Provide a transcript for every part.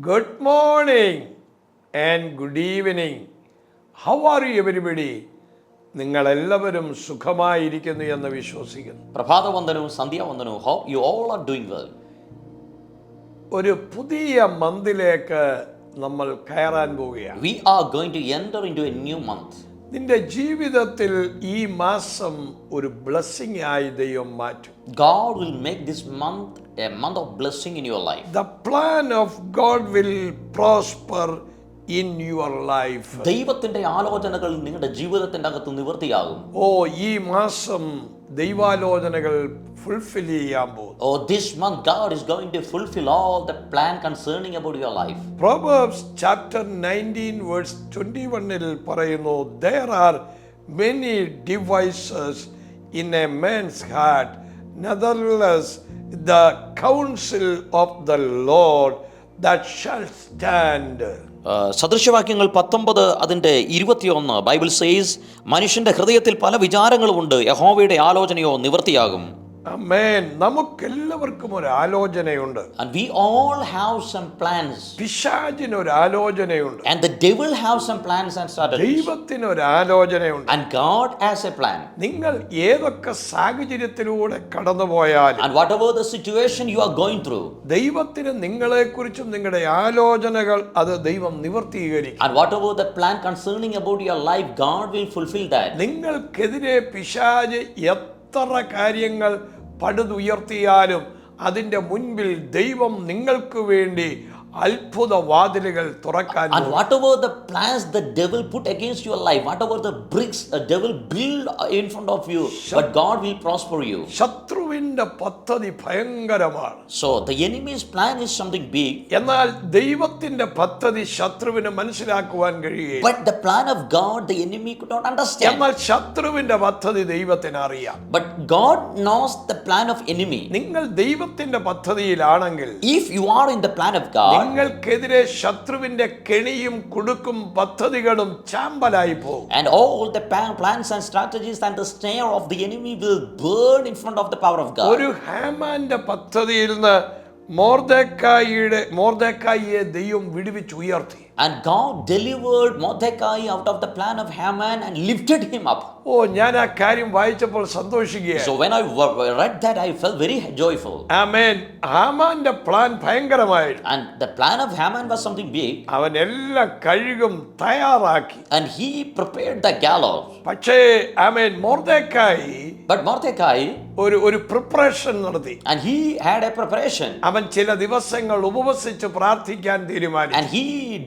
Good morning and good evening. How are you everybody? നിങ്ങളെല്ലാവരും സുഖമായിരിക്കുന്നു എന്ന് വിശ്വസിക്കുന്നു. പ്രഭാതവന്ദനവും സന്ധ്യാവന്ദനവും. Hope you all are doing well. ഒരു പുതിയ മന്തിലേക്ക് നമ്മൾ കയറാൻ പോവുകയാണ്. We are going to enter into a new month. നിന്റെ ജീവിതത്തിൽ ഈ മാസം ഒരു ബ്ലെസ്സിംഗ് ആയി ദൈവം മാറ്റും. God will make this month a month of blessing in your life. The plan of God will prosper in your life. ദൈവത്തിന്റെ ആലോചനകൾ നിങ്ങളുടെ ജീവിതത്തിന്റെ അകത്ത് നിവൃത്തിയാകും. ഈ മാസം ദൈവാലോചനകൾ ഫുൾഫിൽ ചെയ്യാൻ പോകും. This month God is going to fulfill all the plan concerning about your life. Proverbs chapter 19 verse 21 ൽ പറയുന്നു, there are many devices in a man's heart, nevertheless the counsel of the Lord that shall stand. സദൃശവാക്യങ്ങൾ 19 അതിൻ്റെ 21 Bible says, മനുഷ്യന്റെ ഹൃദയത്തിൽ പല വിചാരങ്ങളുമുണ്ട്, യഹോവയുടെ ആലോചനയോ നിവൃത്തിയാകും. ആമേൻ. നമുക്കെല്ലാവർക്കും ഒരു ആലോചനയുണ്ട്. And we all have some plans. പിശാചിന് ഒരു ആലോചനയുണ്ട്. And the devil have some plans and strategies. ദൈവത്തിന് ഒരു ആലോചനയുണ്ട്. And God has a plan. നിങ്ങൾ ഏതൊക്കെ സാഹചര്യത്തിലൂടെ കടന്നുപോയാലും, And whatever the situation you are going through, ദൈവത്തിന് നിങ്ങളെക്കുറിച്ചും നിങ്ങളുടെ ആലോചനകൾ അത് ദൈവം നിവർത്തീകരിക്കും. and whatever the plan concerning about your life, God will fulfill that. നിങ്ങൾക്കെതിരെ പിശാച് എത്ര കാര്യങ്ങൾ പടുതുയർത്തിയാലും അതിൻ്റെ മുൻപിൽ ദൈവം നിങ്ങൾക്ക് വേണ്ടി അത്ഭുത വാതിലുകൾ തുറക്കാൻ. And whatever the plans the devil put against your life, whatever the bricks the devil build in front of you, but God will prosper you. ശത്രുവിന്റെ പദ്ധതി ഭയങ്കരമാണ്. So the enemy's plan is something big. എന്നാൽ ദൈവത്തിന്റെ പദ്ധതി ശത്രുവിന് മനസ്സിലാക്കുവാൻ കഴിയില്ല. But the plan of God the enemy could not understand. എന്നാൽ ശത്രുവിന്റെ പദ്ധതി ദൈവത്തിന് അറിയാം. But God knows the plan of enemy. നിങ്ങൾ ദൈവത്തിന്റെ പദ്ധതിയിലാണെങ്കിൽ, If you are in the plan of God, നിങ്ങൾക്കെതിരെ ശത്രുവിന്റെ കെണിയും കുടുക്കും പദ്ധതികളും ചാമ്പലായി പോകും. and all the plans and strategies and the snare of the enemy will burn in front of the power of God. ഒരു ഹാമാന്റെ പദ്ധതിയിൽ നിന്ന് മോർദെഖായിയെ ദൈവം വിടുവിച്ച് ഉയർത്തി. And God delivered Mordecai out of the plan of Haman and lifted him up. ഞാൻ ആ കാര്യം വായിച്ചപ്പോൾ സന്തോഷിക്കുകയാണ്. So when I read that, I felt very joyful. ആമേൻ. ഹാമാന്റെ പ്ലാൻ ഭയങ്കരമായിരുന്നു. And the plan of Haman was something big. അവൻ എല്ലാം കഴുകും തയ്യാറാക്കി. And he prepared the gallows. പക്ഷേ ആമേൻ, മോർദെഖായി But Mordecai, ഒരു പ്രിപ്പറേഷൻ നടത്തി. and he had a preparation. അവൻ ചില ദിവസങ്ങൾ ഉപവസിച്ച് പ്രാർത്ഥിക്കാൻ തീരുമാനിച്ചു. And he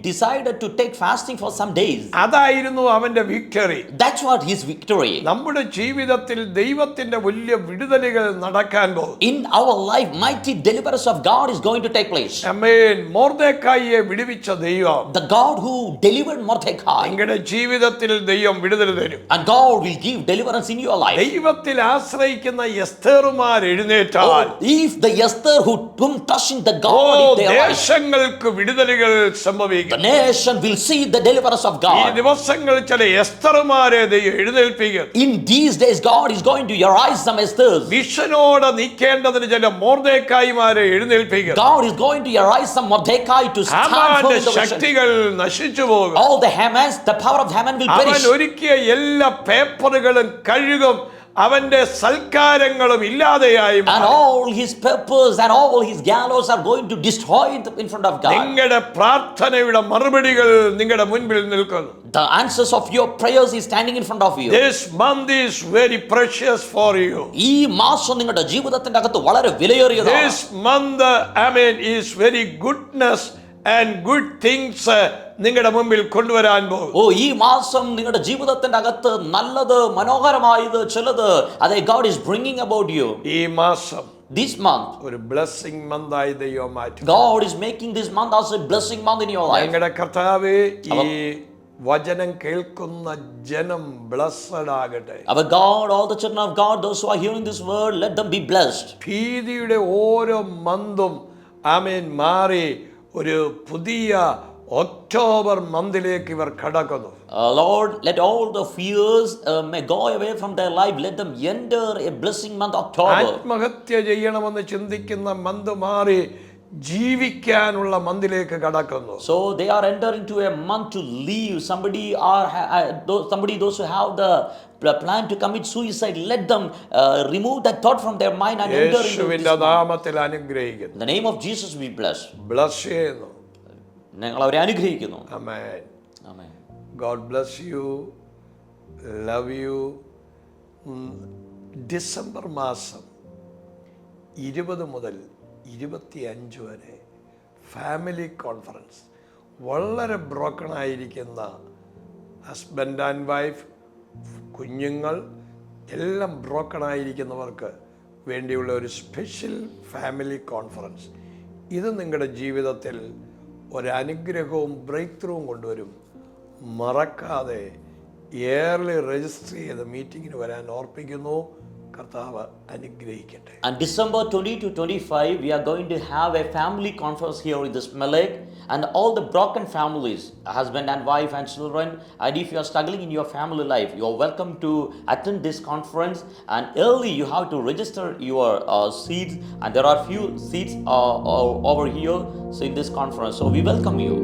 decided to take fasting for some days. അതായിരുന്നു അവന്റെ victory. That's what his victory. നമ്മുടെ ജീവിതത്തിൽ ദൈവത്തിന്റെ വലിയ വിടുതലുകൾ നടക്കാൻ പോകും. In our life, mighty deliverance of God is going to take place. ആമേൻ. മോർദെഖായിയെ വിടുവിച്ച ദൈവം, The God who delivered Mordecai, നിങ്ങളുടെ ജീവിതത്തിൽ ദൈവം വിടുതൽ തരും. and God will give deliverance in your life. ദൈവത്തിൽ ആശ്രയിക്കുന്ന എസ്തേറുമാർ എഴുന്നേറ്റാൽ, If the Esther whom touching the God in their life, ദേശങ്ങൾക്ക് വിടുതലുകൾ സംഭവിക്കും. the nation will see the deliverance of ഈ God. ദിവസങ്ങളിൽ ചില എസ്തറുമാരെ ദൈവം എഴുന്നേൽപ്പിക്കും. In these days, God is going to arise some Esthers. മിഷനോട് നിൽക്കേണ്ടതിന് ചില മോർദെഖായിമാരെ എഴുന്നേൽപ്പിക്കും. God is going to arise some Mordecai to stand for ഹാമാന്റെ the mission. ശക്തികൾ നശിച്ചു പോകും. All the Hamans, the power of Haman will അവൻ perish. ഒരുക്കിയ എല്ലാ പേപ്പറുകളും കഴുകും, അവന്റെ സൽക്കാരങ്ങളും ഇല്ലാതെയായി. And all his purpose and all his gallows are going to destroy in front of God. നിങ്ങളുടെ പ്രാർത്ഥനയുടെ മറുപടികൾ നിങ്ങളുടെ മുൻപിൽ നിൽക്കുന്നു. The answers of your prayers is standing in front of you. This month is very precious for you. ഈ മാസം നിങ്ങളുടെ ജീവിതത്തിന്റെ അകത്ത് വളരെ വിലയേറിയതാണ്. This month, amen, is very goodness and good things നിങ്ങളുടെ മുമ്പിൽ കൊണ്ടുവരാൻ പോകും. ഈ മാസം നിങ്ങളുടെ ജീവിതത്തിന്റെ അകത്ത് നല്ലത്, മനോഹരമായത് ചിലത് അതെ God is bringing about you. ഈ മാസം This month, ഒരു ബ്ലെസ്സിംഗ് മന്ത് ആയി ദൈവം മാറ്റും. God is making this month as a blessing month in your life. ഞങ്ങളുടെ കർത്താവേ, ഈ വചനം കേൾക്കുന്ന ജനം ബ്ലെസ്സഡ് ആകട്ടെ. Our God, all the children of God, those who are hearing this word, let them be blessed. ഭീതിയുടെ ഓരോ മന്തും ആമേൻ മാറി ഒരു പുതിയ ഒക്ടോബർ മന്തിലേക്ക് ഇവർ കടക്കുന്നു. Lord, let all the fears may go away from their life. Let them enter a blessing month October. ആത്മഹത്യ ചെയ്യണമെന്ന് ചിന്തിക്കുന്ന month മാറി ജീവിക്കാനുള്ള മന്ദിലേക്ക് കടക്കുന്നു. So they are entering into a month to leave. Those who have the plan to commit suicide, let them remove that thought from their mind and enter into this യേശുവിന്റെ month. നാമത്തിൽ അനുഗ്രഹിക്കുന്നു. In the name of Jesus we bless. Bless ചെയ്യുന്നു. ഞങ്ങൾ അവരെ അനുഗ്രഹിക്കുന്നു. ആമേൻ. Amen. God bless you. Love you. December മാസം 20 മുതൽ 25 വരെ ഫാമിലി കോൺഫറൻസ്. വളരെ ബ്രോക്കൺ ആയിരിക്കുന്ന ഹസ്ബൻഡ് ആൻഡ് വൈഫ്, കുഞ്ഞുങ്ങൾ എല്ലാം ബ്രോക്കൺ ആയിരിക്കുന്നവർക്ക് വേണ്ടിയുള്ള ഒരു സ്പെഷ്യൽ ഫാമിലി കോൺഫറൻസ്. ഇത് നിങ്ങളുടെ ജീവിതത്തിൽ ഒരനുഗ്രഹവും ബ്രേക്ക് ത്രൂവും കൊണ്ടുവരും. മറക്കാതെ ഇയർലി രജിസ്റ്റർ ചെയ്ത് മീറ്റിങ്ങിന് വരാൻ ഓർപ്പിക്കുന്നു. കർത്താവ് അനുഗ്രഹിക്കട്ടെ. And December 20 to 25, we are going to have a family conference here in this Melek, and all the broken families, husband and wife and children, and if you are struggling in your family life, you are welcome to attend this conference. And early you have to register your seats, and there are few seats over here, so in this conference. So we welcome you.